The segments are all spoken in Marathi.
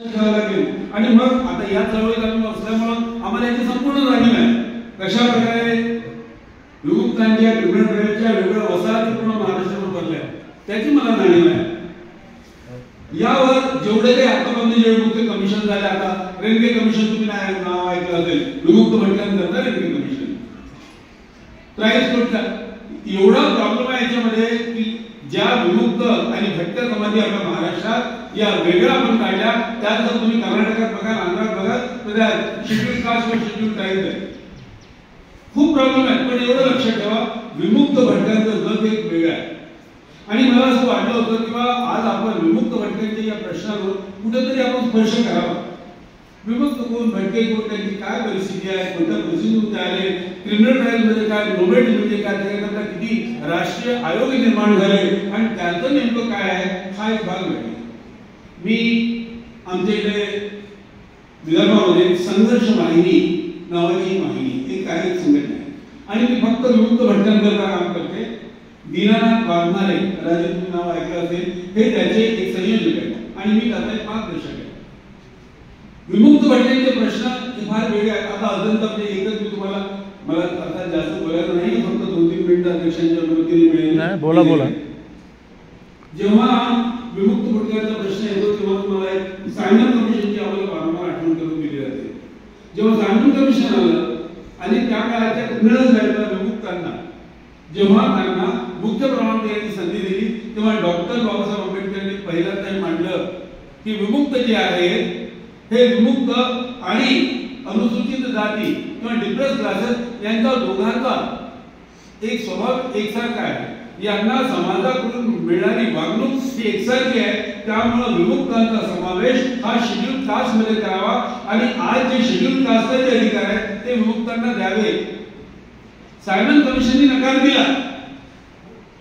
आणि मग आता या चळवळीत आम्ही असल्यामुळे आम्हाला याची संपूर्ण जाणीव आहे कशा प्रकारे विमुक्तांच्या क्रिमिनल ट्रायलच्या वेगळ्या वसाहती पूर्ण महाराष्ट्रावर भरल्या त्याची मला जाणीव आहे। यावर जेवढे काही आतापर्यंत जे विमुक्त कमिशन झाले, आता रेल्वे कमिशन तुम्ही नाव ऐकलं असेल, विमुक्त भटक्यांकरता रेल्वे कमिशन, ट्रायल कोर्टचा एवढा प्रॉब्लेम आहे याच्यामध्ये की ज्या विमुक्त आणि भटक्या समाधी आपल्या महाराष्ट्रात या वेगळ्या आपण काढल्या, त्यात जर तुम्ही कर्नाटकात बघा, आंध्रात बघा, तर शेड्यूल कास्ट व शेड्यूल ट्राईब आहे, खूप प्रॉब्लेम आहे। पण एवढं लक्षात ठेवा, विमुक्त भटक्यांचं जग एक वेगळं आहे। आणि मला असं वाटलं होतं की आज आपण विमुक्त भटक्यांच्या या प्रश्नावर कुठेतरी आपण स्पर्श करावा। विमुक्त कोण, भटके कोण, त्यांची काय परिस्थिती आहे, कोणत्या परिस्थितीतून आले, क्रिमिनल ट्रायल मध्ये काय, नोबेलिटी म्हणजे काय, त्याच्याकरता किती राष्ट्रीय आयोग निर्माण झाले आणि त्याचं नेमकं काय आहे हा एक भाग आहे। मी आमच्या इकडे विदर्भामध्ये संघर्ष वाहिनी नावाची वाहिनी एक आहे, संघटना आहे आणि मी फक्त विमुक्त भटक्यांकरता काम करते। दीनानाथ वाघमारे, कदाचित तुम्ही नाव ऐकलं असेल, हे त्याचे एक संयोजक आहेत आणि मी त्याचा एक मार्गदर्शक आहे। विमुक्त भटक्यांचे प्रश्न फार वेगळे आहेत। आता अजून तर एकच मी तुम्हाला, मला आता जास्त बोलायचं नाही, फक्त 2-3 मिनिटं अध्यक्षांच्या अनुमतीने मिळेल। नाही, बोला बोला। जेव्हा विमुक्त भटक्यांचा प्रश्न येतो तेव्हा तुम्हाला सायमन कमिशनची आम्हाला वारंवार आठवण करून दिली जाते। जेव्हा सायमन कमिशन आलं आणि त्या काळाच्या क्रिमिनल झालेल्या विमुक्तांना जेव्हा त्यांना मुख्य प्रमाणात संधी दिली, तेव्हा डॉक्टर बाबासाहेब आंबेडकरांनी पहिल्यांदा मांडलं की विमुक्त जे आहेत हे विमुक्त आणि अनुसूचित जाती किंवा डिप्रेस क्लासेस यांचा दोघांचा एक स्वभाव एकसारखा आहे, यांना समाजाकडून मिळणारी वागणूक ही एकसारखी आहे, त्यामुळे विमुक्तांचा समावेश हा शेड्यूल कास्ट मध्ये करावा आणि आज जे शेड्यूल कास्टचे अधिकार आहेत ते विमुक्तांना द्यावे। सायमन कमिशनने नकार दिला,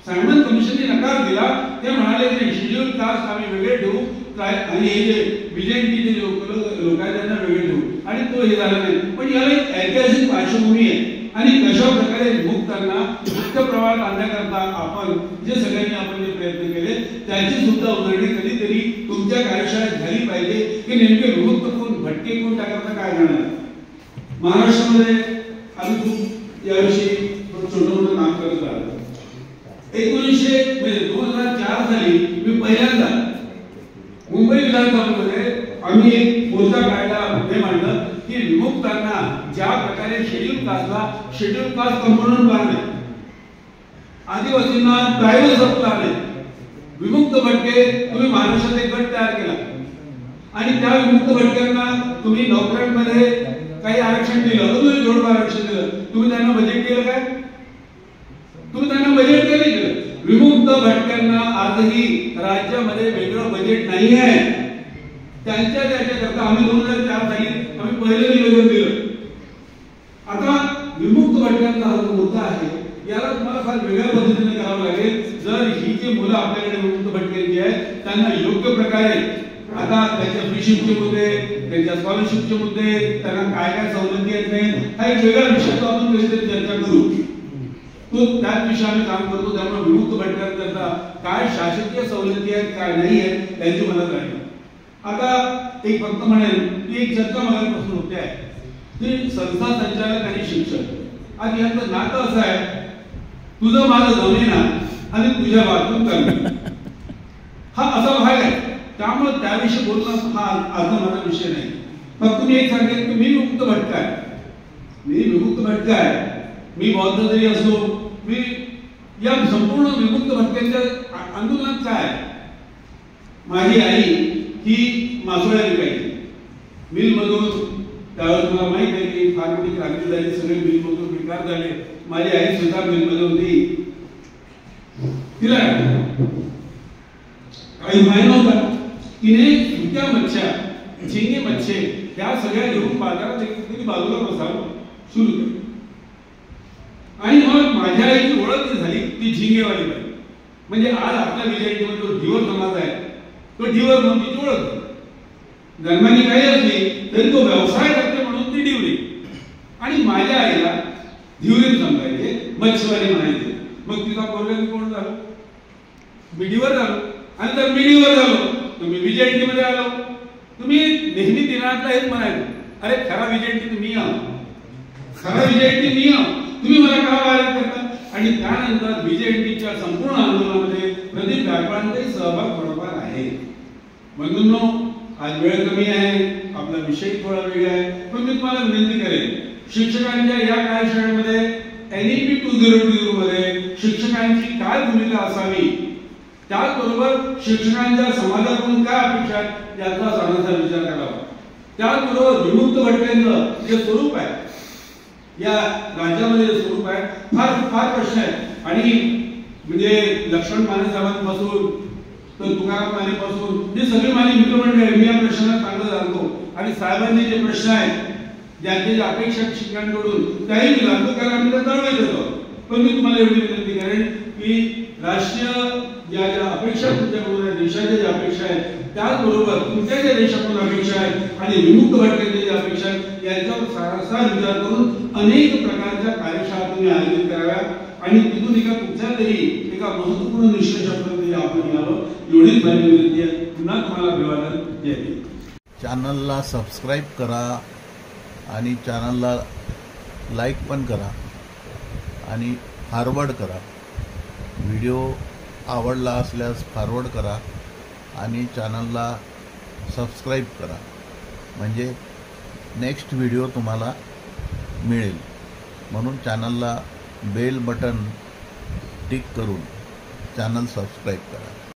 सायमन कमिशनने नकार दिला, ते म्हणाले की शेड्यूल कास्ट आम्ही वेगळे ठेवू आणि हे जे बीजेपीचे लोक आहेत त्यांना वेगळे ठेवू, आणि तो हे झाला नाही। पण याला एक ऐतिहासिक पार्श्वभूमी आहे आणि कशा प्रकारे विमुक्तांना मुख्य प्रवाहात आणण्याकरता आपण जे सगळ्यांनी आपण जे प्रयत्न केले त्याची सुद्धा उदाहरणे कधीतरी तुमच्या कार्यशाळेत झाली पाहिजे की नेमके विमुक्त कोण, भटके कोण, त्याकरता काय करणार। महाराष्ट्रामध्ये आम्ही खूप याविषयी छोटं मोठं काम करत आलो। 2004 साली मी पहिल्यांदा मुंबई विधानसभेमध्ये आम्ही एक मोर्चा काढला, हे मांडलं की विमुक्तांना ज्या प्रकारे शेड्यूल कास्टला शेड्यूल कास्ट कंपोनंट बांधले, आदिवासींना ट्रायबल सब प्लॅन, विमुक्त भटके तुम्ही महाराष्ट्रात एक गट तयार केला आणि त्या विमुक्त भटक्यांना तुम्ही नोकऱ्यांमध्ये काही आरक्षण दिलं, तुम्ही थोडं आरक्षण दिलं, तुम्ही त्यांना बजेट केलं काय? तुम्ही त्यांना बजेट केलं केलं। विमुक्त भटक्यांना आजही राज्यामध्ये वेगळं बजेट नाही आहे, त्याच्याकरता आम्ही 2004 साली आम्ही पहिलं निवेदन दिलं। आता विमुक्त भटक्यांचा हा जो मुद्दा आहे याला तुम्हाला फार वेगळ्या पद्धतीने करावं लागेल। जर ही जी मुलं आपल्याकडे विमुक्त भटक्यांची आहेत त्यांना योग्य प्रकारे आता त्यांच्या फ्रीशिपचे मुद्दे, त्यांच्या स्कॉलरशिपचे मुद्दे, त्यांना काय काय सवलती आहेत नाही, हा एक वेगळा विषय तो आपण कधीतरी चर्चा करू, तो त्याच विषयावर आम्ही काम करतो। त्यामुळे विमुक्त भटक्यांकरता काय शासकीय सवलती आहेत काय नाही आहेत त्यांची मला जाणीव। आता एक फक्त म्हणेल की एक चर्चा मगापासून होते आहे की संस्था संचालक आणि शिक्षक, आज यांचं नातं असं आहे तुझं माझं जमेना आणि तुझ्या वाचून करणे, हा असा भाग आहे। त्यामुळे त्याविषयी बोलणं हा आज माझा विषय नाही। फक्त मी एक सांगेन की मी विमुक्त भटका आहे, मी विमुक्त भटका आहे, मी बौद्ध जरी असलो, मी या संपूर्ण विमुक्त भटक्यांच्या आंदोलनात काय, माझी आई ही मासोळ्या विकायची मिलमधून, त्यावेळेस मला माहित आहे की फार मोठी क्रांती झाली, सगळे मिलमधून बेकार झाले, माझी आई सुद्धा मिलमध्ये होती, तिला काही माहिती नव्हता, तिने सुक्या मच्छ्या, झिंगे मच्छे या सगळ्या घेऊन बाजारात एक बाजूला बसावं सुरू केलं आणि मग माझ्या आईची ओळख झाली ती झिंगेवाली बाई। म्हणजे आज आपल्या विजयमध्ये जो ढिवर समाज आहे तो ढिवर म्हणून तिची ओळख, जन्माने काही असली तरी तो व्यवसाय करते म्हणून ती डिवरी, आणि माझ्या आईला धिवरी समजायचे, मच्छीवाली म्हणायचे। मग तिचा पोरगा कोण झालो, मी डिवर झालो, आणि जर मी डिवर झालो तर मी विजयमध्ये आलो, तुम्ही नेहमी दिनातला हेच म्हणायचं, अरे खरा विजयंती मी खरा विजयंती मी तुम्ही मला का वाद करता. आणि त्यानंतर विजयंतीच्या संपूर्ण आंदोलनामध्ये प्रदीप गायकवाडांचाही सहभाग थोडाफार आहे. बंधूंनो, आज वेळ कमी आहे, आपला विषय थोडा वेगळा आहे, पण मी तुम्हाला विनंती करेन, शिक्षकांच्या या कार्यशाळेमध्ये NEP 2020 मध्ये शिक्षकांची काय भूमिका असावी, त्याचबरोबर शिक्षकांच्या समाजाकडून काय अपेक्षा आहेत याचा सारांचा विचार करावा. त्याचबरोबर विमुक्त भटक्यांचं जे स्वरूप आहे, या राज्यामध्ये जे स्वरूप आहे, फार फार प्रश्न आहेत. आणि म्हणजे लक्ष्मण माने साहेबांपासून तर तुकाराम मानेपासून जी सगळी माझी मित्रमंडळी आहे, मी या प्रश्नाला चांगलं जाणतो. आणि साहेबांनी जे प्रश्न आहेत, ज्यांचे अपेक्षा शिक्षकांकडून त्याही मी लागू करायला आम्ही जाणवत होतो. पण मी तुम्हाला एवढी विनंती करेन की राष्ट्रीय ज्या अपेक्षा तुमच्याकडून आहे, देशाच्या ज्या अपेक्षा आहेत, त्याचबरोबर तुमच्या ज्या देशाकडून अपेक्षा आहेत आणि विमुक्त भटक्यांच्या ज्या अपेक्षा आहेत, यांच्यावर सारासार विचार करून अनेक प्रकारच्या कार्यशाळा तुम्ही आयोजित कराव्या. आणि तिथून एका कुठल्या तरी एका महत्वपूर्ण निष्कर्षापर्यंत आपण यावं, एवढीच माझी विनंती आहे. पुन्हा तुम्हाला अभिवादन. जय हिंद. चॅनलला सबस्क्राईब करा आणि चॅनलला लाईक पण करा आणि फॉरवर्ड करा. व्हिडिओ आवडला असल्यास फॉरवर्ड करा आणि चॅनलला सबस्क्राईब करा, म्हणजे नेक्स्ट व्हिडिओ तुम्हाला मिळेल. म्हणून चॅनलला बेल बटन टिक करून चॅनल सबस्क्राईब करा.